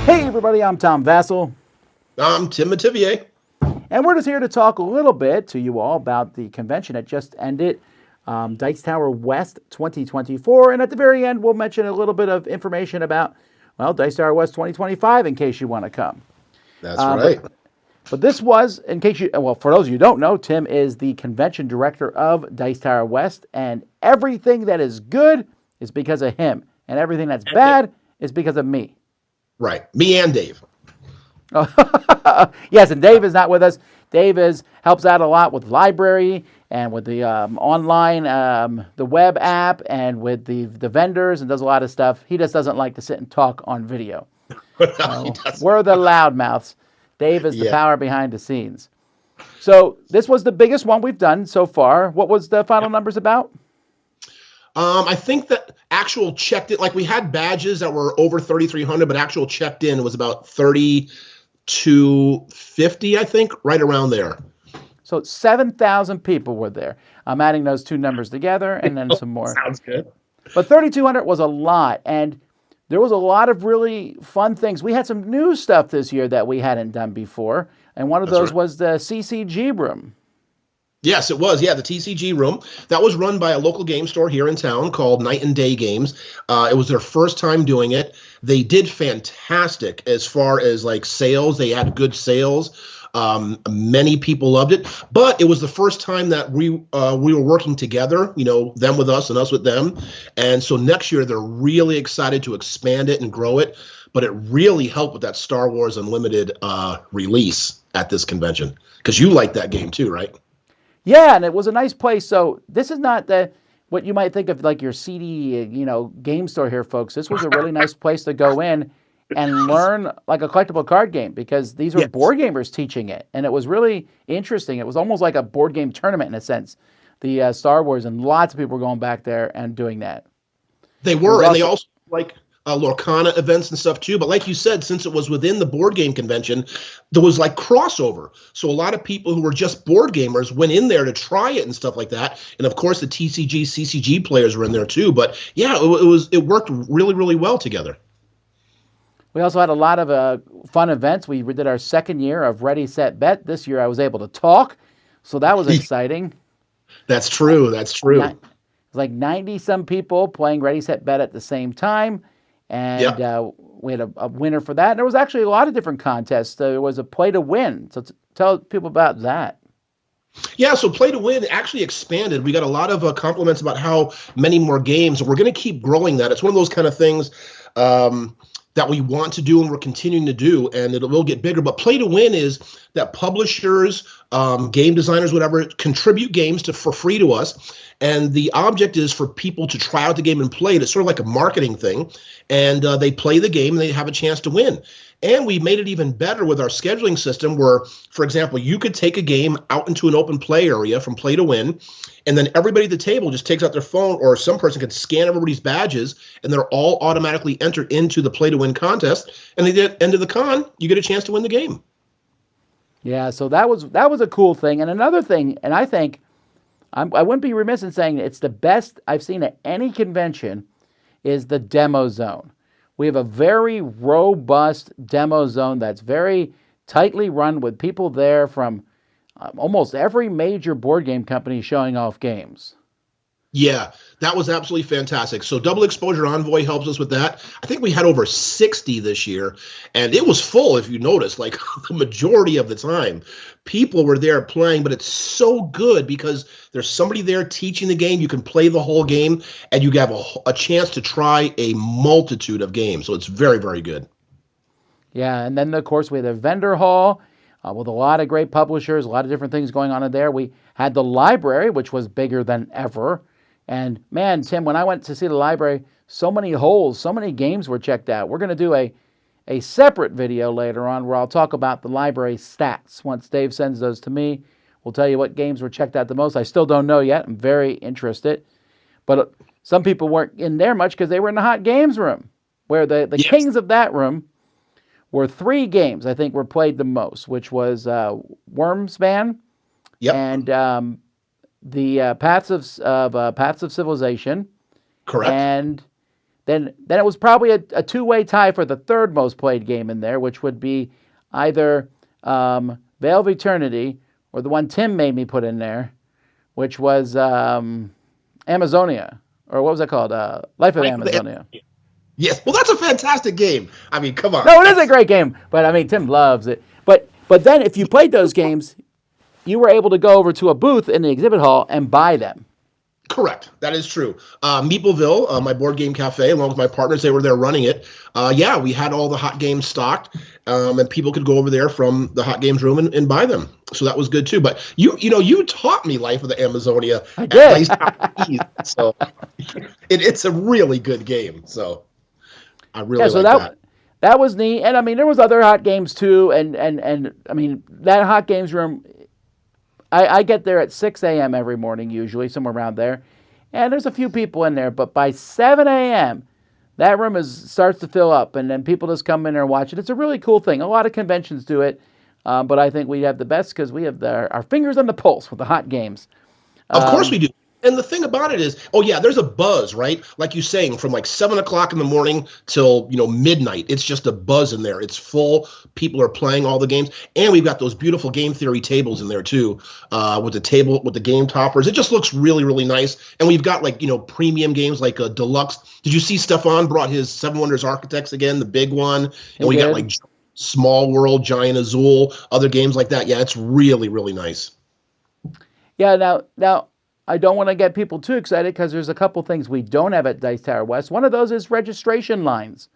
Hey everybody, I'm Tom Vasel. I'm Timm Metivier. And we're just here to talk a little bit to you all about the convention that just ended, Dice Tower West 2024. And at the very end, we'll mention a little bit of information about, well, Dice Tower West 2025 in case you want to come. That's Um, right. but but this was, in case you, well, for those of you who don't know, Tim is the convention director of Dice Tower West, and everything that is good is because of him, and everything that's bad is because of me. Right. Me and Dave. Yes, and Dave is not with us. Dave helps out a lot with library and with the online, the web app, and with the vendors, and does a lot of stuff. He just doesn't like to sit and talk on video. He does. We're the loudmouths. Dave is the Yeah. power behind the scenes. So this was the biggest one we've done so far. What was the final numbers about? I think that actual checked in, like we had badges that were over 3,300, but actual checked in was about 3,250, I think, right around there. So 7,000 people were there. I'm adding those two numbers together and then some more. Sounds good. But 3,200 was a lot, and there was a lot of really fun things. We had some new stuff this year that we hadn't done before, and one of those was the CCG Room. Yes, it was. Yeah, the TCG Room. That was run by a local game store here in town called Night and Day Games. It was their first time doing it. They did fantastic as far as like sales. They had good sales. Many people loved it, but it was the first time that we were working together, you know, them with us and us with them. And so next year they're really excited to expand it and grow it. But it really helped with that Star Wars Unlimited release at this convention, because you like that game too, right? Yeah, and it was a nice place. So this is not what you might think of like your CD, game store here, folks. This was a really nice place to go in and learn like a collectible card game, because these were Yes. board gamers teaching it, and it was really interesting. It was almost like a board game tournament in a sense, the Star Wars, and lots of people were going back there and doing that. They were, and they also like Lorcana events and stuff too. But like you said, since it was within the board game convention, there was like crossover. So a lot of people who were just board gamers went in there to try it and stuff like that. And of course, the TCG, CCG players were in there too. But yeah, it worked really, really well together. We also had a lot of fun events. We did our second year of Ready, Set, Bet. This year I was able to talk, so that was exciting. That's true. That's true. It was like 90-some people playing Ready, Set, Bet at the same time. And we had a winner for that. And there was actually a lot of different contests. There was a play to win. So tell people about that. Yeah, so Play to Win actually expanded. We got a lot of compliments about how many more games. We're going to keep growing that. It's one of those kind of things that we want to do and we're continuing to do, and it will get bigger. But Play to Win is that publishers, game designers, whatever, contribute games for free to us. And the object is for people to try out the game and play it. It's sort of like a marketing thing. And they play the game and they have a chance to win. And we made it even better with our scheduling system where, for example, you could take a game out into an open play area from Play to Win, and then everybody at the table just takes out their phone, or some person can scan everybody's badges, and they're all automatically entered into the Play to Win contest. And at the end of the con, you get a chance to win the game. Yeah, so that was a cool thing. And another thing, and I think I wouldn't be remiss in saying it's the best I've seen at any convention, is the demo zone. We have a very robust demo zone that's very tightly run with people there from almost every major board game company showing off games. Yeah, that was absolutely fantastic. So Double Exposure Envoy helps us with that. I think we had over 60 this year, and it was full, if you notice, like the majority of the time. People were there playing, but it's so good because there's somebody there teaching the game. You can play the whole game, and you have a chance to try a multitude of games. So it's very, very good. Yeah, and then, of course, we had a vendor hall with a lot of great publishers, a lot of different things going on in there. We had the library, which was bigger than ever. And man, Tim, when I went to see the library, so many holes, so many games were checked out. We're going to do a separate video later on where I'll talk about the library stats. Once Dave sends those to me, we'll tell you what games were checked out the most. I still don't know yet. I'm very interested. But some people weren't in there much because they were in the hot games room, where the Yes. kings of that room were 3 games, I think, were played the most, which was Wormspan Yep. and the Paths of Civilization, Correct. and Then it was probably a two-way tie for the third most played game in there, which would be either Veil of Eternity or the one Tim made me put in there, which was Amazonia, or what was that called? Life of Amazonia. Yes, well, that's a fantastic game. I mean, come on. No, it is a great game, but I mean, Tim loves it. But then if you played those games, you were able to go over to a booth in the exhibit hall and buy them. Correct. That is true. Meepleville, my board game cafe, along with my partners, they were there running it. Yeah, we had all the hot games stocked, and people could go over there from the hot games room and buy them. So that was good too. But you taught me Life of the Amazonia. I did. So it's a really good game. So I really like that. That was neat. And I mean, there was other hot games too. And I mean, that hot games room, I get there at 6 a.m. every morning, usually, somewhere around there. And there's a few people in there. But by 7 a.m., that room starts to fill up. And then people just come in there and watch it. It's a really cool thing. A lot of conventions do it. But I think we have the best because we have our fingers on the pulse with the hot games. Of course we do. And the thing about it is, there's a buzz, right? Like you're saying, from like 7 o'clock in the morning till, midnight. It's just a buzz in there. It's full. People are playing all the games. And we've got those beautiful game theory tables in there too, with the game toppers. It just looks really, really nice. And we've got premium games like Deluxe. Did you see Stefan brought his Seven Wonders Architects again, the big one? And we got like Small World, Giant Azul, other games like that. Yeah, it's really, really nice. Yeah, now I don't want to get people too excited because there's a couple things we don't have at Dice Tower West. One of those is registration lines.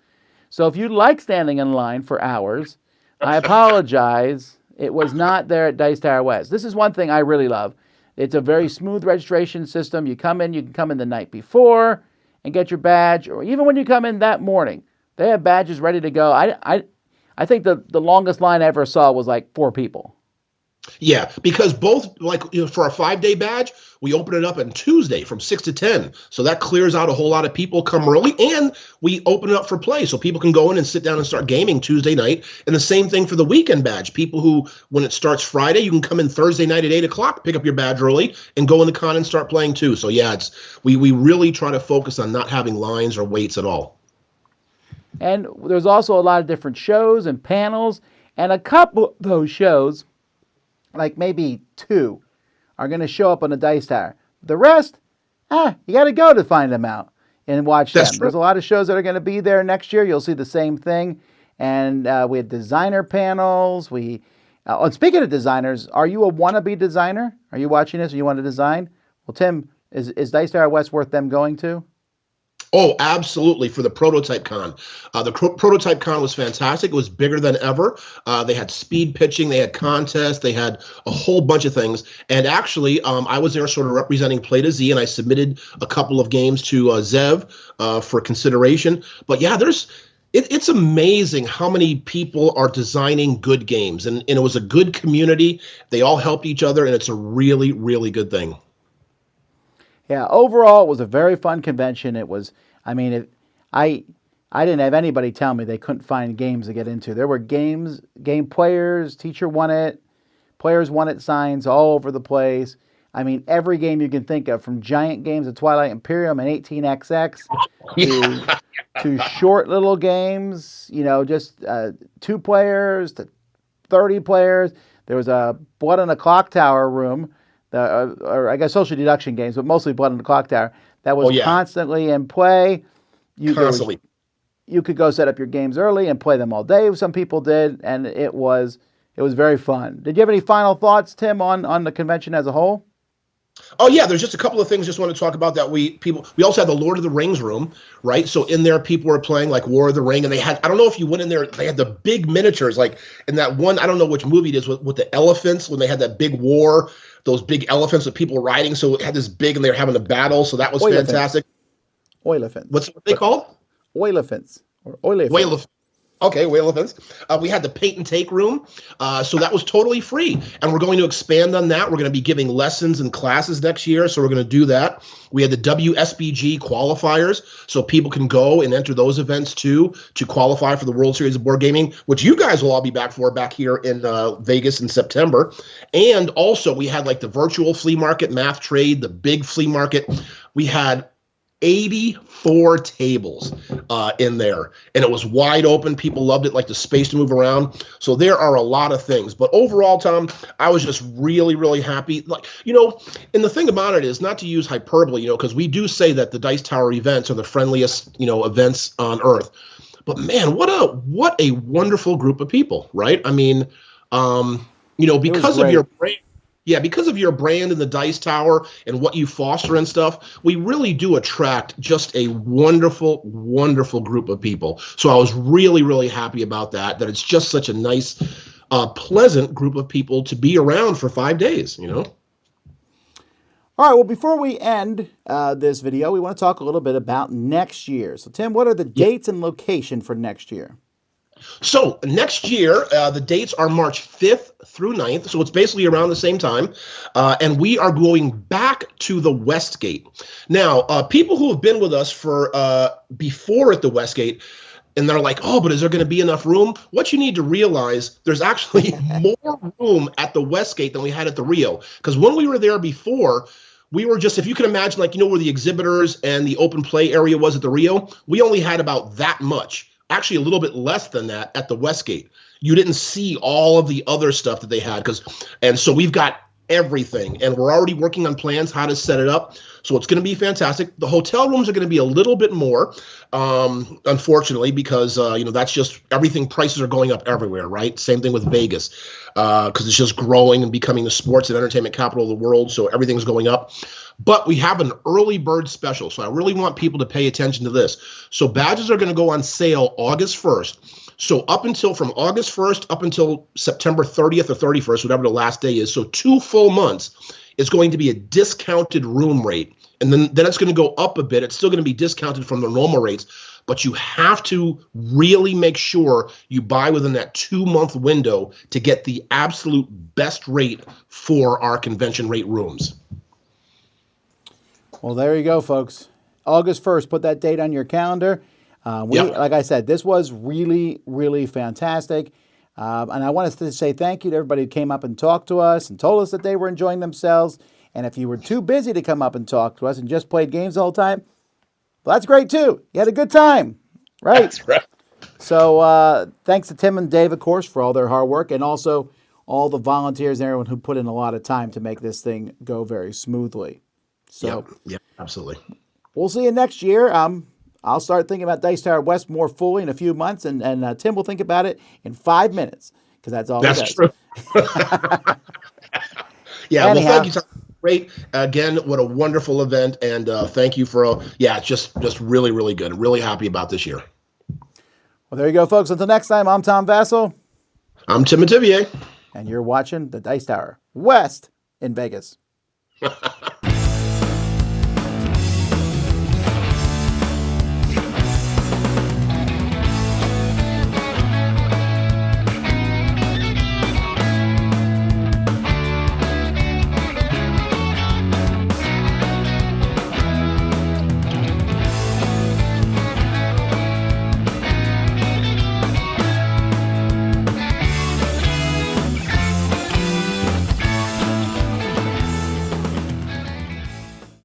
So if you like standing in line for hours, I apologize. It was not there at Dice Tower West. This is one thing I really love. It's a very smooth registration system. You can come in the night before and get your badge, or even when you come in that morning. They have badges ready to go. I think the longest line I ever saw was like 4 people. Yeah, because both, for our 5-day badge, we open it up on Tuesday from 6 to 10. So that clears out a whole lot of people come early, and we open it up for play so people can go in and sit down and start gaming Tuesday night. And the same thing for the weekend badge. People who, when it starts Friday, you can come in Thursday night at 8 o'clock, pick up your badge early, and go in the con and start playing too. So yeah, we really try to focus on not having lines or waits at all. And there's also a lot of different shows and panels, and a couple of those shows, like maybe 2, are going to show up on the Dice Tower. The rest, you got to go to find them out and watch them. There's a lot of shows that are going to be there next year. You'll see the same thing. And we had designer panels. And speaking of designers, are you a wannabe designer? Are you watching this and you want to design? Well, Tim, is Dice Tower West worth them going to? Oh, absolutely. For the Prototype Con. The Prototype Con was fantastic. It was bigger than ever. They had speed pitching. They had contests. They had a whole bunch of things. And actually, I was there sort of representing Play to Z, and I submitted a couple of games to Zev for consideration. But yeah, it's amazing how many people are designing good games. And it was a good community. They all helped each other, and it's a really, really good thing. Yeah, overall, it was a very fun convention. It was, I didn't have anybody tell me they couldn't find games to get into. There were game players, teacher won it, players won it signs all over the place. I mean, every game you can think of, from giant games of Twilight Imperium and 18XX to short little games, just 2 players to 30 players. There was a Blood on the Clock Tower room, or I guess social deduction games, but mostly Blood on the Clock Tower, that was constantly in play. Constantly. You could go set up your games early and play them all day. Some people did, and it was very fun. Did you have any final thoughts, Tim, on the convention as a whole? Oh yeah, there's just a couple of things just want to talk about that we also had the Lord of the Rings room, right? So in there people were playing like War of the Ring, and they had, I don't know if you went in there, they had the big miniatures, like in that one, I don't know which movie it is, with the elephants, when they had that big war, those big elephants with people riding, so it had this big, and they were having a battle, so that was fantastic. Oiliphants. What's they called? Oiliphants. Or oiliphants. Okay, Whale-a-Fence. We had the paint and take room, so that was totally free. And we're going to expand on that. We're going to be giving lessons and classes next year, so we're going to do that. We had the WSBG qualifiers, so people can go and enter those events too to qualify for the World Series of Board Gaming, which you guys will all be back here in Vegas in September. And also we had like the virtual flea market, Math Trade, the big flea market. We had 84 tables in there, and it was wide open. People loved it, like the space to move around. So there are a lot of things, but overall, Tom, I was just really, really happy. Like, and the thing about it is, not to use hyperbole, because we do say that the Dice Tower events are the friendliest, events on earth. But man, what a wonderful group of people, right? I mean, because of your brand. Yeah, because of your brand in the Dice Tower and what you foster and stuff, we really do attract just a wonderful, wonderful group of people. So I was really, really happy about that it's just such a nice, pleasant group of people to be around for 5 days, All right, well, before we end this video, we want to talk a little bit about next year. So, Tim, what are the dates and location for next year? So next year, the dates are March 5th through 9th. So it's basically around the same time. And we are going back to the Westgate. Now, people who have been with us for before at the Westgate, and they're like, oh, but is there going to be enough room? What you need to realize, there's actually more room at the Westgate than we had at the Rio. Because when we were there before, we were just, if you can imagine, like, where the exhibitors and the open play area was at the Rio, we only had about that much. Actually, a little bit less than that at the Westgate. You didn't see all of the other stuff that they had, and so we've got everything, and we're already working on plans how to set it up. So it's going to be fantastic. The hotel rooms are going to be a little bit more, unfortunately, because that's just everything. Prices are going up everywhere, right? Same thing with Vegas, because it's just growing and becoming the sports and entertainment capital of the world. So everything's going up. But we have an early bird special, so I really want people to pay attention to this. So badges are going to go on sale August 1st. So from August 1st up until September 30th or 31st, whatever the last day is, so 2 full months, it's going to be a discounted room rate. And then it's going to go up a bit. It's still going to be discounted from the normal rates, but you have to really make sure you buy within that 2-month window to get the absolute best rate for our convention rate rooms. Well, there you go, folks. August 1st, put that date on your calendar. Like I said, this was really, really fantastic. And I want to say thank you to everybody who came up and talked to us and told us that they were enjoying themselves. And if you were too busy to come up and talk to us and just played games the whole time, well, that's great too. You had a good time, right? That's right. So thanks to Tim and Dave, of course, for all their hard work, and also all the volunteers and everyone who put in a lot of time to make this thing go very smoothly. So, yeah, absolutely. We'll see you next year. I'll start thinking about Dice Tower West more fully in a few months, and Tim will think about it in 5 minutes, because that's all he does. That's true. Yeah, anyhow, well, thank you, Tom. Great. Again, what a wonderful event, and thank you for, just really, really good. Really happy about this year. Well, there you go, folks. Until next time, I'm Tom Vasel. I'm Timm Metivier. And you're watching the Dice Tower West in Vegas.